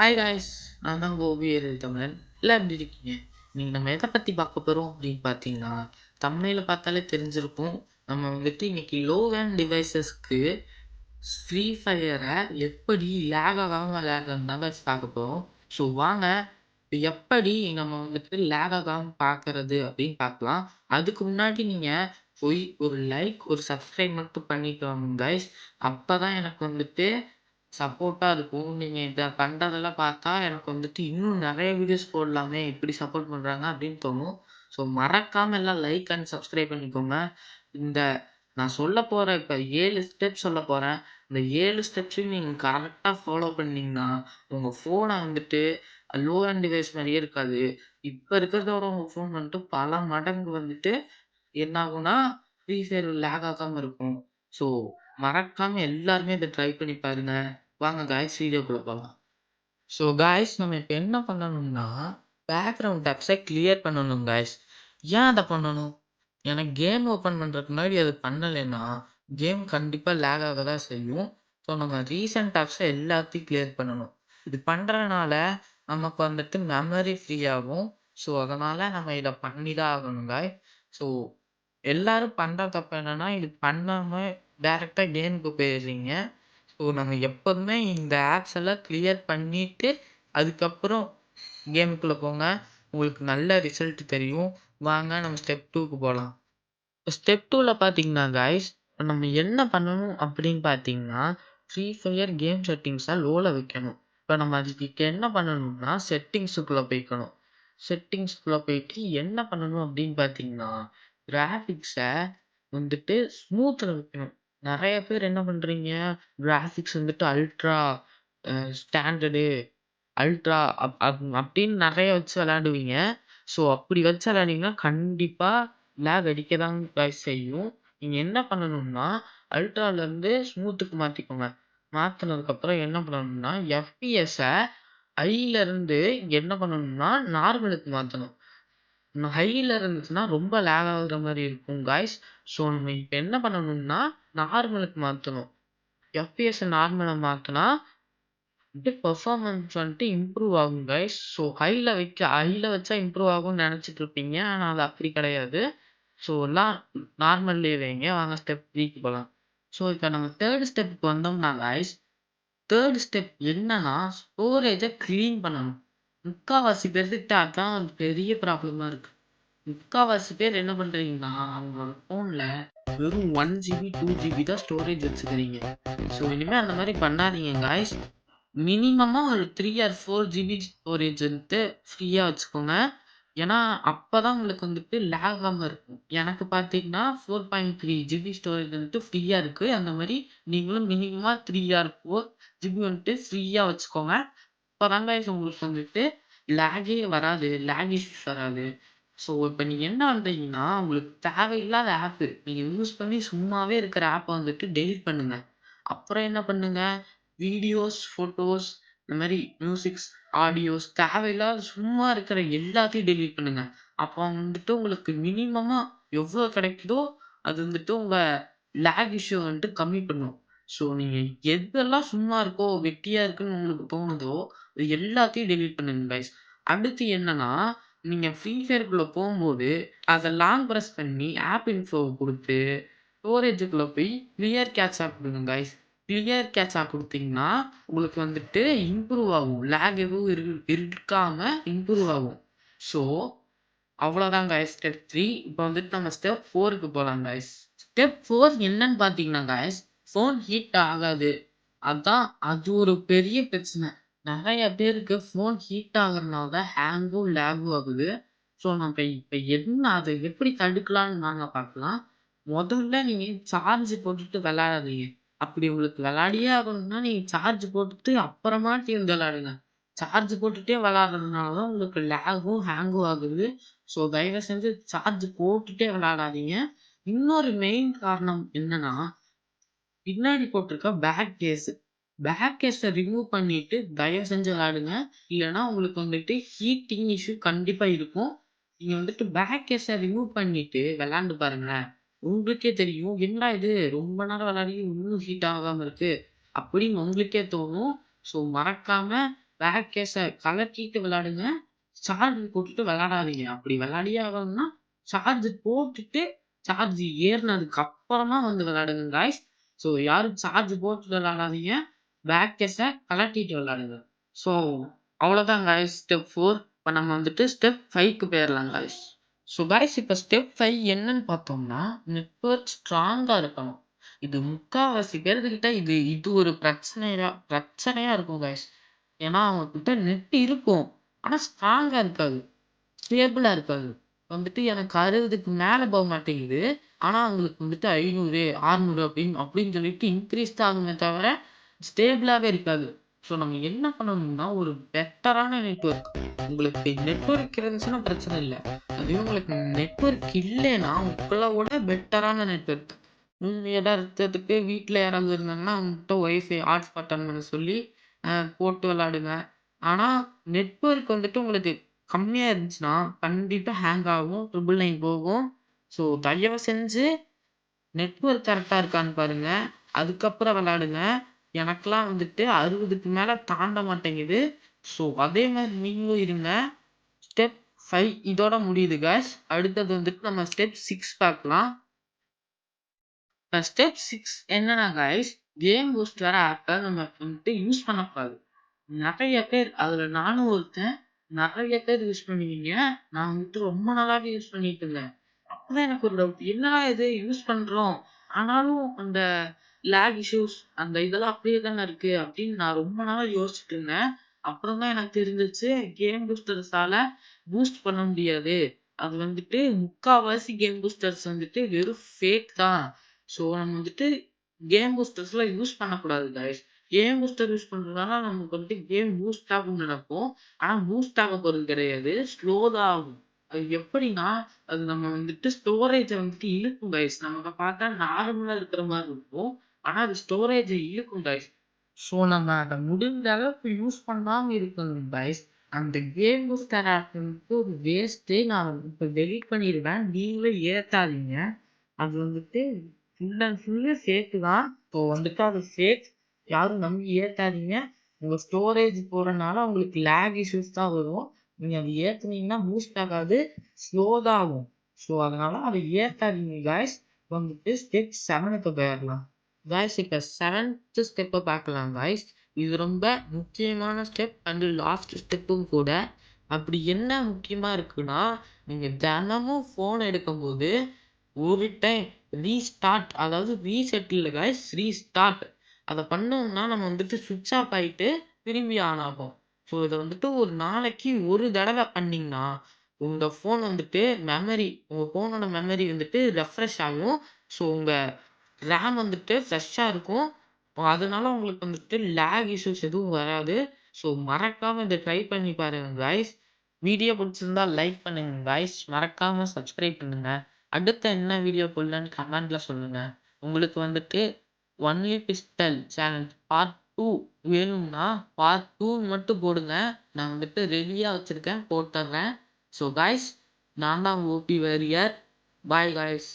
Hi guys, நான் தான் கோபியர் தமிழன். எல்லாம் எப்படி இருக்கீங்க? இன்னைக்கு நம்ம எதை பற்றி பார்க்க போகிறோம் அப்படின்னு பார்த்தீங்கன்னா, தமிழில் பார்த்தாலே தெரிஞ்சிருக்கும். நம்ம இன்னைக்கு லோ அண்ட் டிவைசஸ்க்கு ஃப்ரீ ஃபயரை எப்படி லேக் ஆகாமல் விளையாடுறதுன்னு தான் பார்க்க போகிறோம். ஸோ வாங்க, எப்படி நம்ம லேக் ஆகாமல் பார்க்கறது அப்படின்னு பார்க்கலாம். அதுக்கு முன்னாடி நீங்கள் போய் ஒரு லைக் ஒரு சப்ஸ்கிரைப் மட்டும் பண்ணிக்கோங்க கைஸ். அப்போ தான் எனக்கு சப்போர்ட்டா இருக்கும். நீங்க இத பண்றதெல்லாம் பார்த்தா எனக்கு இன்னும் நெறைய வீடியோஸ் போடலாமே! இப்படி சப்போர்ட் பண்றாங்க அப்படின்னு தோணும். ஸோ மறக்காம எல்லாம் லைக் அண்ட் சப்ஸ்கிரைப் பண்ணிக்கோங்க. இந்த நான் சொல்லப்போற இப்ப 7 ஸ்டெப்ஸ் சொல்லப்போறேன். இந்த 7 ஸ்டெப்ஸையும் நீங்க கரெக்ட்டா ஃபாலோ பண்ணீங்கன்னா, உங்க ஃபோன லோ அண்ட் டிவைஸ் மாரியே இருக்காது. இப்ப இருக்கிறதோட உங்க ஃபோன் பல மடங்கு என்ன ஆகும்னா, ஃப்ரீ ஃபயர் லேக் ஆகாம இருக்கும். ஸோ மறக்காம எல்லாருமே இத ட்ரை பண்ணி பாருங்க. வாங்க காய்ஸ் வீடியோக்குள்ள போலாம். ஸோ காய்ஸ் நம்ம இப்ப என்ன பண்ணணும்னா, பேக்கிரவுண்ட் டாப்ஸ கிளியர் பண்ணணும் காய்ஸ். ஏன் அத பண்ணணும்? ஏன்னா கேம் ஓப்பன் பண்றதுக்கு முன்னாடி அது பண்ணலைன்னா, கேம் கண்டிப்பா லேக் ஆக தான் செய்யும். ஸோ நம்ம ரீசென்ட் டாப்ஸ எல்லாத்தையும் கிளியர் பண்ணணும். இது பண்றதுனால நமக்கு மெமரி ஃப்ரீ ஆகும். ஸோ அதனால நம்ம இத பண்ணி தான் ஆகணும் காய்ஸ். ஸோ எல்லாரும் பண்ற தப்பு என்னன்னா, இது பண்ணாம டைரக்ட்டா கேமுக்கு போயிர்றீங்க. ஸோ நம்ம எப்போதுமே இந்த ஆப்ஸ் எல்லாம் கிளியர் பண்ணிட்டு, அதுக்கப்புறம் கேமுக்குள்ள போங்க. உங்களுக்கு நல்ல ரிசல்ட் தெரியும். வாங்க நம்ம ஸ்டெப் 2க்கு போலாம். ஸ்டெப் 2ல பார்த்தீங்கன்னா காய்ஸ், நம்ம என்ன பண்ணணும் அப்படின்னு பார்த்தீங்கன்னா, ஃப்ரீ ஃபயர் கேம் செட்டிங்ஸ லோல வைக்கணும். இப்ப நம்ம அதுக்கு என்ன பண்ணணும்னா, செட்டிங்ஸுக்குள்ள போய்க்கணும். செட்டிங்ஸ்குள்ள போயிட்டு என்ன பண்ணணும் அப்படின்னு பார்த்தீங்கன்னா, கிராபிக்ஸ ஸ்மூத்ல வைக்கணும். நெறைய பேர் என்ன பண்றீங்க, கிராபிக்ஸ் அல்ட்ரா ஸ்டாண்டர்டு, அல்ட்ரா அப்படின்னு நெறைய வச்சு விளையாடுவீங்க. ஸோ அப்படி வச்சு விளையாண்டீங்கன்னா, கண்டிப்பா லேக் அடிக்க தான் காய்ஸ் செய்யும். நீங்க என்ன பண்ணணும்னா, அல்ட்ராலருந்து ஸ்மூத்துக்கு மாத்திக்கோங்க. மாத்துனதுக்கப்புறம் என்ன பண்ணணும்னா, எஃப்பிஎஸ்ஸ ஹைலருந்து என்ன பண்ணணும்னா, நார்மலுக்கு மாத்தணும். ஹைல இருந்துச்சுன்னா ரொம்ப லேக் ஆகுற மாரி இருக்கும் காய்ஸ். ஸோ நம்ம இப்ப என்ன பண்ணணும்னா, நார்மலுக்கு மாத்தணும். எஃப்பிஎஸ்ஸ நார்மலா மாத்துனா, பெர்ஃபார்மன்ஸ் இம்ப்ரூவ் ஆகும் காய்ஸ். ஸோ ஹைல வச்சா இம்ப்ரூவ் ஆகும்னு நெனச்சுட்டு இருப்பீங்க. ஆனா அது அப்படி கிடையாது. ஸோ எல்லாம் நார்மல்லயே வைங்க. வாங்க ஸ்டெப் 3க்கு போலாம். ஸோ இப்ப நம்ம 3 ஸ்டெப்க்கு வந்தோம்னா காய்ஸ், 3 ஸ்டெப் என்னன்னா, ஸ்டோரேஜ கிளீன் பண்ணணும். முக்காவாசி பேர்த்துக்கிட்ட அதான் ஒரு பெரிய ப்ராப்ளமா இருக்கு. முக்காவாசி பேர் என்ன பண்றீங்கன்னா, அவங்களோட ஃபோன்ல வெறும் 1 ஜிபி, 2 ஜிபி தான் ஸ்டோரேஜ் வச்சுக்கிறீங்க. ஸோ இனிமே அந்த மாரி பண்ணாதீங்க காய்ஸ். மினிமமா ஒரு 3 ஆர் 4 ஜிபி ஸ்டோரேஜ் ஃப்ரீயா வச்சுக்கோங்க. ஏன்னா, அப்பதான் உங்களுக்கு லேக் ஆகாம இருக்கும். எனக்கு பார்த்தீங்கன்னா 4.3 ஜிபி ஸ்டோரேஜ் ஃப்ரீயா இருக்கு. அந்த மாரி நீங்களும் மினிமமா 3 ஆர் 4 ஜிபி ஃப்ரீயா வச்சுக்கோங்க. அப்பதான் காய்ஸ் உங்களுக்கு லேகே வராது. லேக் இஷ்யூஸ் வராது. ஸோ, இப்ப நீங்க என்ன பண்றீங்கன்னா, உங்களுக்கு தேவையில்லாத ஆப்பு நீங்க யூஸ் பண்ணி சும்மாவே இருக்கிற ஆப்ப டெலீட் பண்ணுங்க. அப்புறம் என்ன பண்ணுங்க, வீடியோஸ், ஃபோட்டோஸ் இந்த மாரி மியூசிக்ஸ், ஆடியோஸ் தேவையில்லாத சும்மா இருக்கிற எல்லாத்தையும் டெலீட் பண்ணுங்க. அப்போ உங்களுக்கு மினிமமா எவ்வளோ கிடைக்குதோ, அது உங்க லேக் இஷ்யூ கம்மி பண்ணும். ஸோ, நீங்க எதெல்லாம் சும்மா இருக்கோ, வெட்டியா இருக்குன்னு உங்களுக்கு தோணுதோ, அது எல்லாத்தையும் டெலீட் பண்ணுங்க கைஸ். அடுத்து என்னன்னா, நீங்க ஃப்ரீ ஃபயர்க்குள்ள போம்போது, அத லாங் பிரஸ் பண்ணி ஆப் இன்ஃபோவ குடுத்து, ஸ்டோரேஜுக்குள்ள போய் கிளியர் கேட்ச்சா குடுங்க கைஸ். கிளியர் கேட்ச்சா குடுத்தீங்கன்னா, உங்களுக்கு இம்ப்ரூவ் ஆகும். லேக் எதுவும் இருக்காம இம்ப்ரூவ் ஆகும். ஸோ, அவ்வளோதான் கைஸ் ஸ்டெப் 3. இப்போ நம்ம ஸ்டெப் 4க்கு போலாம் கைஸ். ஸ்டெப் 4 என்னன்னு பார்த்தீங்கன்னா கைஸ், ஃபோன் ஹீட் ஆகாது. அது ஒரு பெரிய பிரச்சனை. நெறைய பேருக்கு ஃபோன் ஹீட் ஆகுறனால தான் ஹேங்கும், லேகும் ஆகுது. ஸோ நம்ம இப்ப என்ன அத எப்படி தடுக்கலாம்னு வாங்க பார்க்கலாம். முதல்ல நீங்க சார்ஜ் போட்டுட்டு விளையாடாதீங்க. அப்படி உங்களுக்கு விளையாடியே ஆகணும்னா, நீங்க சார்ஜ் போட்டுட்டு அப்புறமாட்டி விளையாடுங்க. சார்ஜ் போட்டுட்டே விளையாடுறதுனால தான் உங்களுக்கு லேகும், ஹேங்கும் ஆகுது. ஸோ தயவு செஞ்சு சார்ஜ் போட்டுட்டே விளையாடாதீங்க. இன்னொரு மெயின் காரணம் என்னன்னா, பின்னாடி போட்டிருக்க பேக் கேஸ். பேக் கேஸ ரிமூவ் பண்ணிட்டு தயவு செஞ்சு விளையாடுங்க. இல்லன்னா உங்களுக்கு ஹீட்டிங் இஷ்யூ கண்டிப்பா இருக்கும். நீங்க பேக் கேஸ ரிமூவ் பண்ணிட்டு விளையாண்டு பாருங்களேன். உங்களுக்கே தெரியும். என்னடா இது ரொம்ப நேரம் விளையாடியும் இன்னும் ஹீட் ஆகாம இருக்கு. அப்படின்னு உங்களுக்கே தோணும். ஸோ மறக்காம பேக் கேஸை கலட்டிட்டு விளையாடுங்க. சார்ஜ் போட்டுட்டு விளையாடாதீங்க. அப்படி விளையாடியே ஆகணும்னா சார்ஜ் போட்டுட்டு சார்ஜ் ஏறுனதுக்கு அப்புறமா வந்து விளையாடுங்க காய்ஸ். ஸோ யாரும் சார்ஜ் போட்டுட்டு விளையாடாதீங்க. பேக் கேஸை கலட்டிட்டு விளையாடுங்க. ஸோ அவ்வளோதான் காய்ஸ் ஸ்டெப் 4. இப்போ நம்ம வந்துட்டு ஸ்டெப் 5க்கு போயிடலாம் காய்ஸ். ஸோ காய்ஸ் இப்போ ஸ்டெப் 5 என்னன்னு பார்த்தோம்னா நெட்வொர்க் ஸ்ட்ராங்காக இருக்கணும். இது முக்காவாசி பேர்த்துக்கிட்ட இது இது ஒரு பிரச்சனையா இருக்கும் காய்ஸ். ஏன்னா அவங்க கிட்ட நெட் இருக்கும். ஆனா ஸ்ட்ராங்கா இருக்காது. ஸ்டேபிளா இருக்காது. வந்துட்டு எனக்கு 60க்கு மேல போக மாட்டேங்குது. ஆனா அவங்களுக்கு வந்துட்டு 500, 600 அப்படின்னு சொல்லிட்டு இன்க்ரீஸ் தான் ஆகுமே தவிர, ஸ்டேபிளாவே இருக்காது. ஸோ நம்ம என்ன பண்ணணும்னா, ஒரு பெட்டரான நெட்வொர்க். உங்களுக்கு நெட்வொர்க் இருந்துச்சுன்னா பிரச்சனை இல்ல. அதுவே உங்களுக்கு நெட்வொர்க் இல்லைன்னா, உங்கள விட பெட்டரான நெட்வொர்க். எதார்த்தத்துக்கு வீட்ல யாராவது இருந்தாங்கன்னா, அவங்ககிட்ட ஒய்ஃபை ஹாட்ஸ்பாட் ஆன் பண்ண சொல்லி, போட்டு விளையாடுங்க. ஆனா, நெட்வொர்க் வந்துட்டு உங்களுக்கு கம்மியா இருந்துச்சுன்னா, கண்டிப்பா ஹேங் ஆகும். 999 போகும். ஸோ தயவு செஞ்சு நெட்வொர்க் கரெக்ட்டா இருக்கான்னு பாருங்க. அதுக்கப்புறம் விளையாடுங்க. எனக்கெல்லாம் வந்துட்டு 60க்கு மேல தாண்ட மாட்டேங்குது. ஸோ அதே மாரி நீங்களும் இருங்க. ஸ்டெப் 5 இதோட முடியுது காய்ஸ். அடுத்தது வந்துட்டு நம்ம ஸ்டெப் 6 பார்க்கலாம். ஸ்டெப் 6 என்னன்னா காய்ஸ், கேம் பூஸ்டர் ஆப்ப நம்ம வந்துட்டு யூஸ் பண்ணக்கூடாது. நெறைய பேர் அதுல நானும் ஒருத்தன். நெறைய பேர் யூஸ் பண்ணுவீங்க. நான் வந்துட்டு ரொம்ப நாளாவே யூஸ் பண்ணிட்டு இருந்தேன். அப்பதான் எனக்கு ஒரு டவுட். என்னடா இது யூஸ் பண்றோம். ஆனாலும் அந்த லேக் இஷ்யூஸ் அந்த இதெல்லாம் அப்படியே தானே இருக்கு அப்படின்னு நான் ரொம்ப நாளா யோசிச்சுட்டு இருந்தேன். அப்புறம் தான் எனக்கு தெரிஞ்சுச்சு கேம் பூஸ்டர்ஸால பூஸ்ட் பண்ண முடியாது. அது வந்துட்டு முக்காவாசி கேம் பூஸ்டர்ஸ் வந்துட்டு வெறும் ஃபேக் தான். ஸோ நம்ம வந்துட்டு கேம் பூஸ்டர்ஸ்லாம் யூஸ் பண்ணக்கூடாது காய்ஸ். கேம் பூஸ்டர் யூஸ் பண்றதுனால நமக்கு வந்துட்டு கேம் பூஸ்ட் ஆகும்னு நினைப்போம். ஆனா பூஸ்ட் ஆக போறது கிடையாது. ஸ்லோ தான் ஆகும். அது எப்படின்னா, அது நம்ம வந்துட்டு ஸ்டோரேஜ வந்துட்டு இழுக்கும் காய்ஸ். நமக்கு பார்த்தா நார்மலா இருக்கிற மாரி இருக்கும். ஆனா அது ஸ்டோரேஜ இழுக்கும் காய்ஸ். ஸோ நம்ம அத முடிந்த அளவுக்கு யூஸ் பண்ணாம இருக்கணும் காய்ஸ். அந்த கேம் பூஸ்டர் ஆப் வந்துட்டு ஒரு வேஸ்ட்டு. நான் இப்ப டெலீட் பண்ணிருவேன். நீங்களும் ஏத்தாதீங்க. அது வந்துட்டு ஃபுல் அண்ட் ஃபுல்லு ஃபேக்கு தான். ஸோ வந்துட்டு அது ஃபேக். யாரும் நம்பி ஏத்தாதீங்க. உங்க ஸ்டோரேஜ் போறனால உங்களுக்கு லேக் இஷ்யூஸ் தான் வரும். நீங்க அது ஏத்துனீங்கன்னா பூஸ்ட் ஆகாது. ஸ்லோ தான் ஆகும். ஸோ அதனால அதை ஏத்தாதீங்க காய்ஸ். வந்துட்டு ஸ்டெப் 7க்கு போயிடலாம். காய்ஸ் இப்ப 7th ஸ்டெப்ப பார்க்கலாம் காய்ஸ். இது ரொம்ப முக்கியமான ஸ்டெப் அண்ட் லாஸ்ட் ஸ்டெப்பும் கூட. அப்படி என்ன முக்கியமா இருக்குன்னா, நீங்க தினமும் ஃபோன் எடுக்கும்போது ஒரு டைம் ரீஸ்டார்ட் அதாவது ரீசெட் இல்ல காய்ஸ் ரீஸ்டார்ட். அத பண்ணோம்னா நம்ம வந்துட்டு ஸ்விட்ச் ஆஃப் ஆயிட்டு திரும்பி ஆன் ஆகும். ஸோ இத வந்துட்டு ஒரு நாளைக்கு ஒரு தடவ பண்ணீங்கன்னா, உங்க ஃபோன் வந்துட்டு உங்க ஃபோனோட மெமரி வந்துட்டு ரெஃப்ரெஷ் ஆகும். ஸோ உங்க ரேம் வந்துட்டு ஃப்ரெஷ்ஷா இருக்கும். அதனால உங்களுக்கு வந்துட்டு லேக் இஷ்யூஸ் எதுவும் வராது. ஸோ மறக்காம இத ட்ரை பண்ணி பாருங்க காய்ஸ். வீடியோ பிடிச்சிருந்தா லைக் பண்ணுங்க காய்ஸ். மறக்காம சப்ஸ்கிரைப் பண்ணுங்க. அடுத்து என்ன வீடியோ போடலான்னு கமெண்ட்ல சொல்லுங்க. உங்களுக்கு வந்துட்டு ஒன்லி பிஸ்டல் சேனல் பார்ட் 2 வேணும்னா பார்ட் 2 மட்டும் போடுங்க. நான் வந்துட்டு ரெடியா வச்சிருக்கேன் போட்டுறேன். ஸோ காய்ஸ் நான் தான் ஓபி வாரியர். Bye guys.